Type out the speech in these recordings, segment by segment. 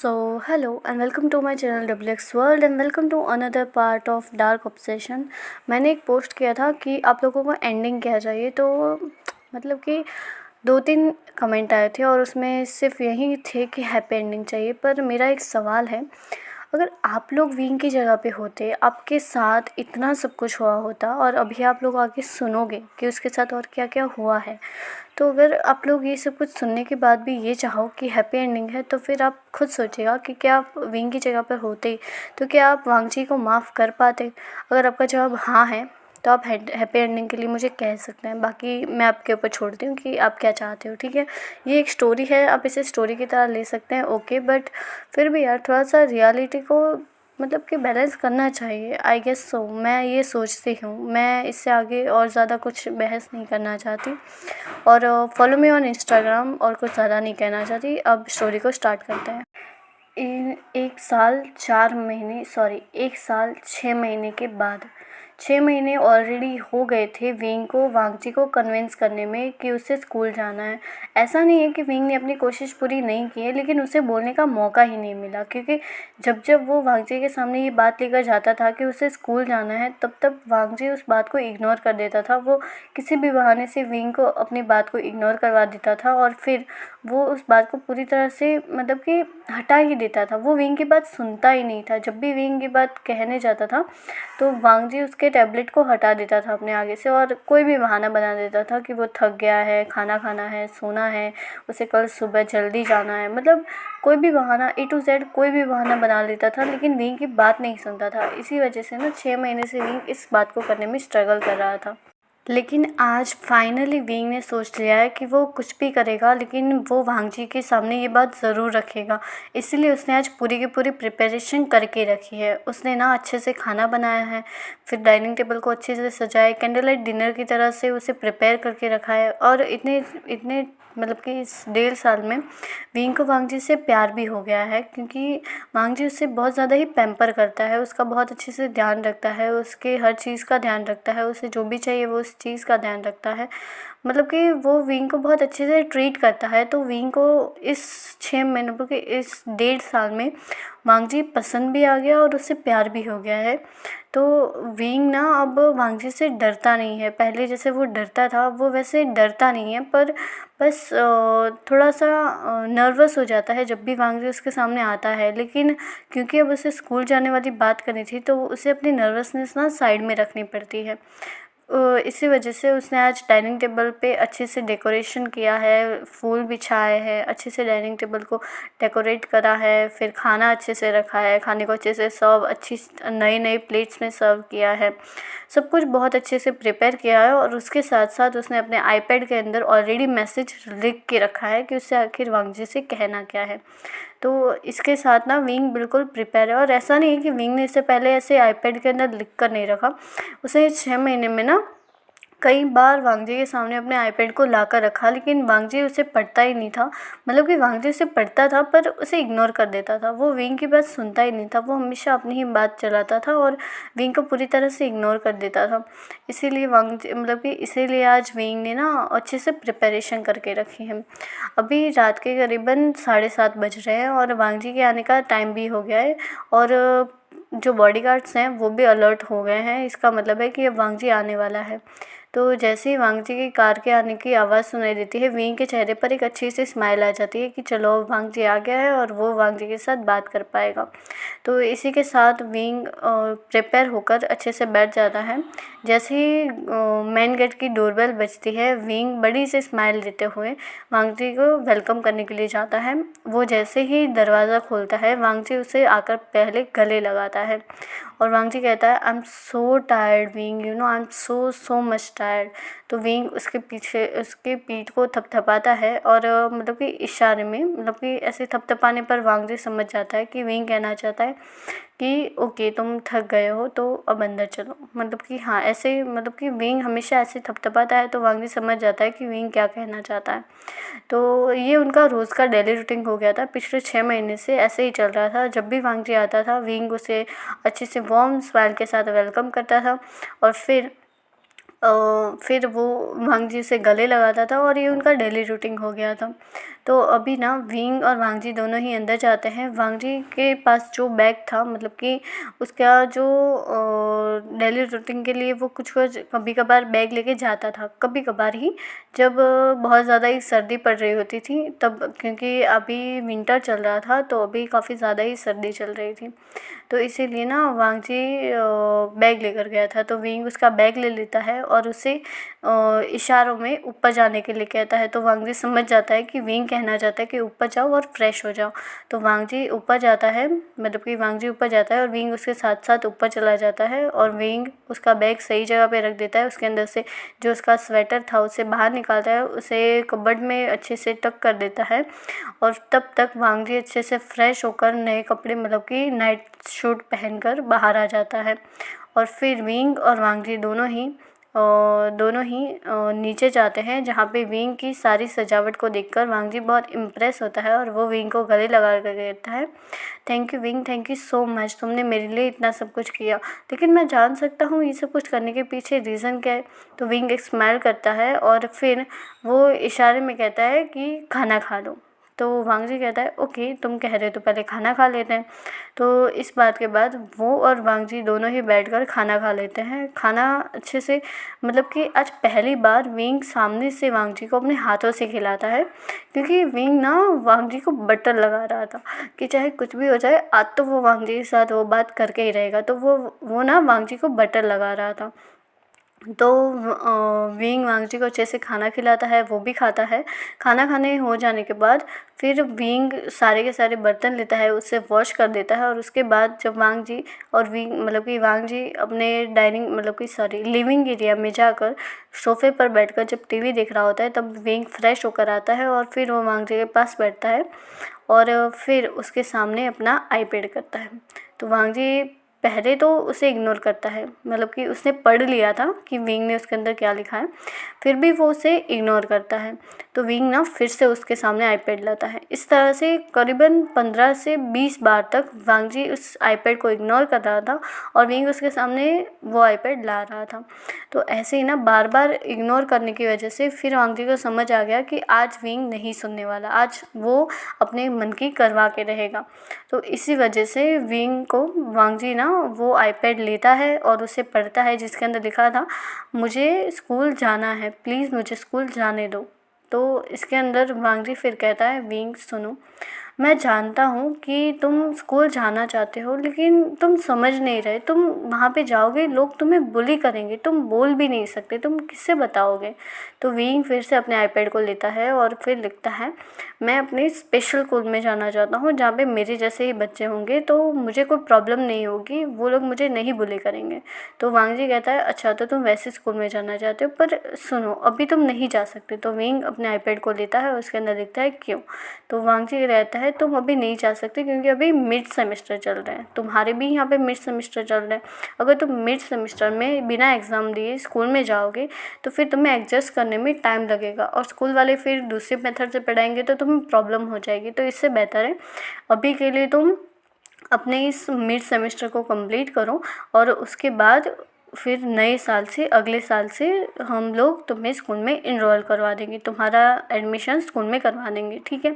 Hello and welcome to my channel WX World and welcome to another part of Dark Obsession। मैंने एक post किया था कि आप लोगों को एंडिंग क्या चाहिए, तो मतलब कि 2-3 कमेंट आए थे और उसमें सिर्फ यही थे कि हैप्पी एंडिंग चाहिए। पर मेरा एक सवाल है, अगर आप लोग विंग की जगह पे होते, आपके साथ इतना सब कुछ हुआ होता और अभी आप लोग आगे सुनोगे कि उसके साथ और क्या क्या हुआ है, तो अगर आप लोग ये सब कुछ सुनने के बाद भी ये चाहो कि हैप्पी एंडिंग है, तो फिर आप खुद सोचिएगा कि क्या आप विंग की जगह पर होते तो क्या आप वांगची को माफ़ कर पाते। अगर आपका जवाब हाँ है तो आप हैप्पी एंडिंग के लिए मुझे कह सकते हैं, बाकी मैं आपके ऊपर छोड़ती हूँ कि आप क्या चाहते हो। ठीक है, ये एक स्टोरी है, आप इसे स्टोरी की तरह ले सकते हैं, ओके, बट फिर भी यार थोड़ा सा रियलिटी को मतलब कि बैलेंस करना चाहिए, आई गेस सो। मैं ये सोचती हूँ, मैं इससे आगे और ज़्यादा कुछ बहस नहीं करना चाहती और फॉलो मी ऑन इंस्टाग्राम, और कुछ ज़्यादा नहीं कहना चाहती। अब स्टोरी को स्टार्ट करते हैं। एक साल 6 महीने के बाद, 6 महीने ऑलरेडी हो गए थे विंग को वांगची को कन्विंस करने में कि उसे स्कूल जाना है। ऐसा नहीं है कि विंग ने अपनी कोशिश पूरी नहीं की है, लेकिन उसे बोलने का मौका ही नहीं मिला, क्योंकि जब जब वो वांगची के सामने ये बात लेकर जाता था कि उसे स्कूल जाना है, तब तब वांगची उस बात को इग्नोर कर देता था। वो किसी भी बहाने से विंग को अपनी बात को इग्नोर करवा देता था और फिर वो उस बात को पूरी तरह से मतलब कि हटा ही देता था। वो विंग की बात सुनता ही नहीं था। जब भी विंग की बात कहने जाता था तो वांगजी उसके टैबलेट को हटा देता था अपने आगे से और कोई भी बहाना बना देता था कि वो थक गया है, खाना खाना है, सोना है, उसे कल सुबह जल्दी जाना है। मतलब कोई भी बहाना, A to Z कोई भी बहाना बना लेता था, लेकिन विंग की बात नहीं सुनता था। इसी वजह से ना 6 महीने से विंग इस बात को करने में स्ट्रगल कर रहा था। लेकिन आज फाइनली विंग ने सोच लिया है कि वो कुछ भी करेगा, लेकिन वो वांगजी के सामने ये बात ज़रूर रखेगा। इसीलिए उसने आज पूरी की पूरी प्रिपरेशन करके रखी है। उसने ना अच्छे से खाना बनाया है, फिर डाइनिंग टेबल को अच्छे से सजाया, कैंडल लाइट डिनर की तरह से उसे प्रिपेयर करके रखा है। और इतने इतने मतलब कि इस 1.5 साल में विंग को वांगजी से प्यार भी हो गया है, क्योंकि वांगजी उससे बहुत ज़्यादा ही पैम्पर करता है, उसका बहुत अच्छे से ध्यान रखता है, उसके हर चीज़ का ध्यान रखता है, उसे जो भी चाहिए वो उस चीज़ का ध्यान रखता है। मतलब कि वो विंग को बहुत अच्छे से ट्रीट करता है। तो विंग को इस 6 महीनों के इस 1.5 साल में वांगजी पसंद भी आ गया और उससे प्यार भी हो गया है। तो विंग ना अब वांगजी से डरता नहीं है। पहले जैसे वो डरता था, वो वैसे डरता नहीं है, पर बस थोड़ा सा नर्वस हो जाता है जब भी वांगजी उसके सामने आता है। लेकिन क्योंकि अब उसे स्कूल जाने वाली बात करनी थी, तो उसे अपनी नर्वसनेस ना साइड में रखनी पड़ती है। इसी वजह से उसने आज डाइनिंग टेबल पे अच्छे से डेकोरेशन किया है, फूल बिछाए हैं, अच्छे से डाइनिंग टेबल को डेकोरेट करा है, फिर खाना अच्छे से रखा है, खाने को अच्छे से सर्व अच्छी नई नई प्लेट्स में सर्व किया है। सब कुछ बहुत अच्छे से प्रिपेयर किया है और उसके साथ साथ उसने अपने आईपैड के अंदर ऑलरेडी मैसेज लिख के रखा है कि उससे आखिर वांगजी से कहना क्या है। तो इसके साथ ना विंग बिल्कुल प्रिपेयर है। और ऐसा नहीं है कि विंग ने इससे पहले ऐसे आईपैड के अंदर लिख कर नहीं रखा। उसे 6 महीने में ना कई बार वांगजी के सामने अपने आईपैड को ला कर रखा, लेकिन वांगजी उसे पढ़ता ही नहीं था। मतलब कि वांगजी उसे पढ़ता था पर उसे इग्नोर कर देता था। वो विंग की बात सुनता ही नहीं था, वो हमेशा अपनी ही बात चलाता था और विंग को पूरी तरह से इग्नोर कर देता था। इसीलिए वांगजी मतलब कि इसीलिए आज विंग ने ना अच्छे से प्रिपरेशन करके रखी है। अभी रात के करीबन 7:30 बज रहे हैं और वांगजी के आने का टाइम भी हो गया है और जो बॉडीगार्ड्स हैं वो भी अलर्ट हो गए हैं। इसका मतलब है कि अब वांगजी आने वाला है। तो जैसे ही वांगजी की कार के आने की आवाज़ सुनाई देती है, विंग के चेहरे पर एक अच्छी सी स्माइल आ जाती है कि चलो वांगजी आ गया है और वो वांगजी के साथ बात कर पाएगा। तो इसी के साथ विंग प्रिपेयर होकर अच्छे से बैठ जाता है। जैसे ही मेन गेट की डोरबेल बजती है, विंग बड़ी सी स्माइल देते हुए वांगजी को वेलकम करने के लिए जाता है। वो जैसे ही दरवाज़ा खोलता है, वांगजी उसे आकर पहले गले लगाता है और वांगजी कहता है, I am so tired wing, you know I am so much tired. तो विंग उसके पीछे उसके पीठ को थपथपाता है और मतलब कि इशारे में, मतलब कि ऐसे थपथपाने पर वांगजी समझ जाता है कि विंग कहना चाहता है कि ओके तुम थक गए हो तो अब अंदर चलो। मतलब कि हाँ, ऐसे मतलब कि विंग हमेशा ऐसे थपथपाता है तो वांगजी समझ जाता है कि विंग क्या कहना चाहता है। तो ये उनका रोज़ का डेली रूटीन हो गया था। पिछले 6 महीने से ऐसे ही चल रहा था। जब भी वांगजी आता था, विंग उसे अच्छे से वार्म स्माइल के साथ वेलकम करता था और फिर वो वांगजी से गले लगाता था और ये उनका डेली रूटीन हो गया था। तो अभी ना विंग और वांगजी दोनों ही अंदर जाते हैं। वांगजी के पास जो बैग था, मतलब कि उसका जो डेली रूटीन के लिए वो कुछ कभी कभार बैग लेके जाता था, कभी कभार ही, जब बहुत ज़्यादा ही सर्दी पड़ रही होती थी तब, क्योंकि अभी विंटर चल रहा था तो अभी काफ़ी ज़्यादा ही सर्दी चल रही थी, तो इसीलिए ना वांगजी बैग लेकर गया था। तो विंग उसका बैग ले लेता है और उसे इशारों में ऊपर जाने के लिए कहता है। तो वांगजी समझ जाता है कि विंग कहना चाहता है कि ऊपर जाओ और फ्रेश हो जाओ। तो वांगजी ऊपर जाता है, मतलब कि वांगजी ऊपर जाता है और विंग उसके साथ साथ ऊपर चला जाता है, और विंग उसका बैग सही जगह पे रख देता है। उसके अंदर से जो उसका स्वेटर था उसे बाहर निकालता है, उसे कबर्ड में अच्छे से टक कर देता है, और तब तक वांगजी अच्छे से फ्रेश होकर नए कपड़े, मतलब कि नाइट सूट पहनकर बाहर आ जाता है। और फिर विंग और वांगजी दोनों ही नीचे जाते हैं, जहाँ पे विंग की सारी सजावट को देखकर वांगजी बहुत इम्प्रेस होता है और वो विंग को गले लगा कर कहता है, thank you wing, thank you so much, तुमने मेरे लिए इतना सब कुछ किया, लेकिन मैं जान सकता हूँ ये सब कुछ करने के पीछे रीज़न क्या है। तो विंग एक स्माइल करता है और फिर वो इशारे में कहता है कि खाना खा लो। तो वांगजी कहता है ओके, तुम कह रहे हो तो पहले खाना खा लेते हैं। तो इस बात के बाद वो और वांगजी दोनों ही बैठकर खाना खा लेते हैं। खाना अच्छे से, मतलब कि आज पहली बार विंग सामने से वांगजी को अपने हाथों से खिलाता है, क्योंकि विंग ना वांगजी को बटर लगा रहा था कि चाहे कुछ भी हो जाए आज तो वो वांगजी के साथ वो बात करके ही रहेगा। तो वो ना वांगजी को बटर लगा रहा था। तो विंग वांगजी को अच्छे से खाना खिलाता है, वो भी खाता है। खाना खाने हो जाने के बाद फिर विंग सारे के सारे बर्तन लेता है, उससे वॉश कर देता है, और उसके बाद जब वांगजी और विंग, मतलब कि वांगजी अपने डाइनिंग, मतलब कि सॉरी लिविंग एरिया में जाकर सोफ़े पर बैठकर जब टीवी देख रहा होता है, तब विंग फ्रेश होकर आता है और फिर वो वांगजी के पास बैठता है और फिर उसके सामने अपना आईपैड करता है। तो वांगजी पहले तो उसे इग्नोर करता है, मतलब कि उसने पढ़ लिया था कि विंग ने उसके अंदर क्या लिखा है, फिर भी वो उसे इग्नोर करता है। तो विंग ना फिर से उसके सामने आईपैड लाता है। इस तरह से करीबन 15 से 20 बार तक वांगजी उस आईपैड को इग्नोर कर रहा था और विंग उसके सामने वो आईपैड ला रहा था। तो ऐसे ही ना बार बार इग्नोर करने की वजह से फिर वांगजी को समझ आ गया कि आज विंग नहीं सुनने वाला, आज वो अपने मन की करवा के रहेगा। तो इसी वजह से विंग को वांगजी ना वो आईपैड लेता है और उसे पढ़ता है, जिसके अंदर लिखा था मुझे स्कूल जाना है, प्लीज़ मुझे स्कूल जाने दो। तो इसके अंदर वांगजी फिर कहता है विंग सुनो, मैं जानता हूँ कि तुम स्कूल जाना चाहते हो, लेकिन तुम समझ नहीं रहे। तुम वहाँ पे जाओगे, लोग तुम्हें बुली करेंगे, तुम बोल भी नहीं सकते, तुम किससे बताओगे। तो विंग फिर से अपने आईपैड को लेता है और फिर लिखता है मैं अपने स्पेशल स्कूल में जाना चाहता हूँ, जहाँ पे मेरे जैसे ही बच्चे होंगे, तो मुझे कोई प्रॉब्लम नहीं होगी, वो लोग मुझे नहीं बुली करेंगे। तो वांगजी कहता है अच्छा, तो तुम वैसे स्कूल में जाना चाहते हो, पर सुनो अभी तुम नहीं जा सकते। तो विंग अपने आईपैड को लेता है और उसके अंदर लिखता है क्यों। तो वांगजी रहता है तुम अभी नहीं जा सकते क्योंकि अभी मिड सेमेस्टर चल रहे हैं, तुम्हारे भी यहाँ पे मिड सेमेस्टर चल रहे हैं। अगर तुम मिड सेमेस्टर में बिना एग्ज़ाम दिए स्कूल में जाओगे तो फिर तुम्हें एडजस्ट करने में टाइम लगेगा, और स्कूल वाले फिर दूसरे मेथड से पढ़ाएंगे तो तुम्हें प्रॉब्लम हो जाएगी। तो इससे बेहतर है अभी के लिए तुम अपने इस मिड सेमेस्टर को कंप्लीट करो, और उसके बाद फिर नए साल से, अगले साल से हम लोग तुम्हें स्कूल में इनरोल करवा देंगे, तुम्हारा एडमिशन स्कूल में करवा देंगे, ठीक है।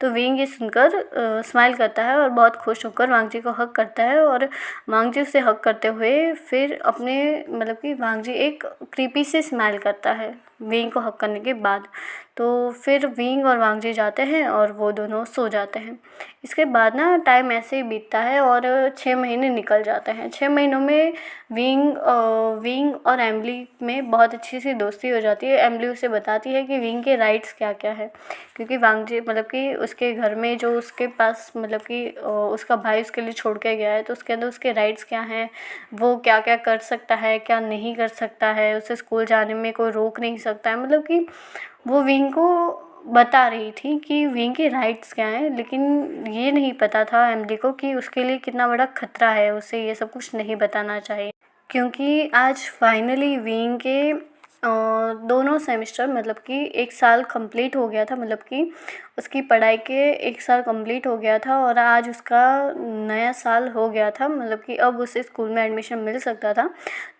तो विंग ये सुनकर स्माइल करता है और बहुत खुश होकर वांगजी को हग करता है, और वांगजी उसे हग करते हुए फिर अपने, मतलब कि वांगजी एक क्रीपी से स्माइल करता है विंग को हग करने के बाद। तो फिर विंग और वांगजी जाते हैं और वो दोनों सो जाते हैं। इसके बाद ना टाइम ऐसे ही बीतता है और 6 महीने निकल जाते हैं। 6 महीनों में विंग और एमिली में बहुत अच्छी सी दोस्ती हो जाती है। एमिली उसे बताती है कि विंग के राइट्स क्या क्या है, क्योंकि वांगजी, मतलब कि उसके घर में जो उसके पास, मतलब कि उसका भाई उसके लिए छोड़ के गया है, तो उसके अंदर उसके राइट्स क्या हैं, वो क्या क्या कर सकता है, क्या नहीं कर सकता है, उसे स्कूल जाने में कोई रोक नहीं सकता है। मतलब कि वो विंग को बता रही थी कि विंग के राइट्स क्या हैं, लेकिन ये नहीं पता था एमिली को कि उसके लिए कितना बड़ा खतरा है, उसे ये सब कुछ नहीं बताना चाहिए। क्योंकि आज फाइनली विंग के दोनों सेमेस्टर मतलब कि 1 साल कंप्लीट हो गया था, मतलब कि उसकी पढ़ाई के 1 साल कंप्लीट हो गया था और आज उसका नया साल हो गया था, मतलब कि अब उसे स्कूल में एडमिशन मिल सकता था।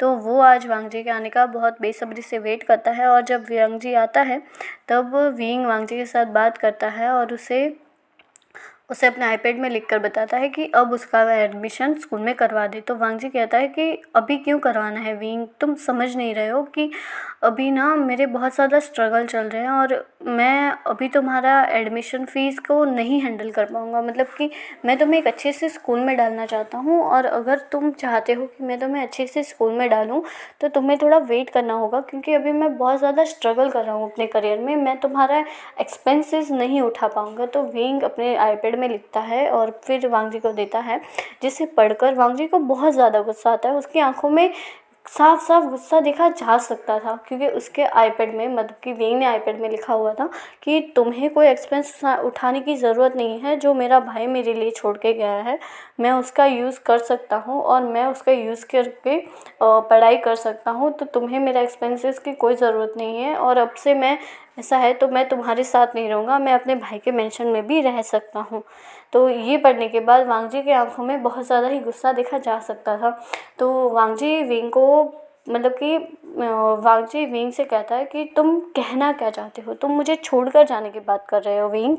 तो वो आज वांगजी के आने का बहुत बेसब्री से वेट करता है और जब वांगजी आता है तब विंग वांगजी के साथ बात करता है और उसे अपने आईपैड में लिखकर बताता है कि अब उसका एडमिशन स्कूल में करवा दे। तो वांगजी कहता है कि अभी क्यों करवाना है विंग, तुम समझ नहीं रहे हो कि अभी ना मेरे बहुत ज़्यादा स्ट्रगल चल रहे हैं और मैं अभी तुम्हारा एडमिशन फ़ीस को नहीं हैंडल कर पाऊँगा। मतलब कि मैं तुम्हें एक अच्छे से स्कूल में डालना चाहता हूँ और अगर तुम चाहते हो कि मैं तुम्हें अच्छे से स्कूल में डालूँ तो तुम्हें थोड़ा वेट करना होगा, क्योंकि अभी मैं बहुत ज़्यादा स्ट्रगल कर रहा हूँ अपने करियर में, मैं तुम्हारा एक्सपेंसेस नहीं उठा पाऊँगा। तो विंग अपने आईपैड में लिखता है और फिर वांगजी को देता है, जिसे पढ़कर वांगजी को बहुत ज़्यादा गुस्सा आता है। उसकी आंखों में साफ साफ गुस्सा देखा जा सकता था, क्योंकि उसके आईपैड में मतलब कि विंग ने आईपैड में लिखा हुआ था कि तुम्हें कोई एक्सपेंस उठाने की ज़रूरत नहीं है, जो मेरा भाई मेरे लिए छोड़ के गया है मैं उसका यूज़ कर सकता हूँ और मैं उसका यूज़ करके पढ़ाई कर सकता हूँ। तो तुम्हें मेरा एक्सपेंसेस की कोई ज़रूरत नहीं है और अब से मैं ऐसा है तो मैं तुम्हारे साथ नहीं रहूँगा, मैं अपने भाई के मेंशन में भी रह सकता हूँ। तो ये पढ़ने के बाद वांगजी की आंखों में बहुत ज़्यादा ही गुस्सा देखा जा सकता था। तो वांगजी विंग को मतलब कि वांगजी विंग से कहता है कि तुम कहना क्या चाहते हो, तुम मुझे छोड़कर जाने की बात कर रहे हो विंग।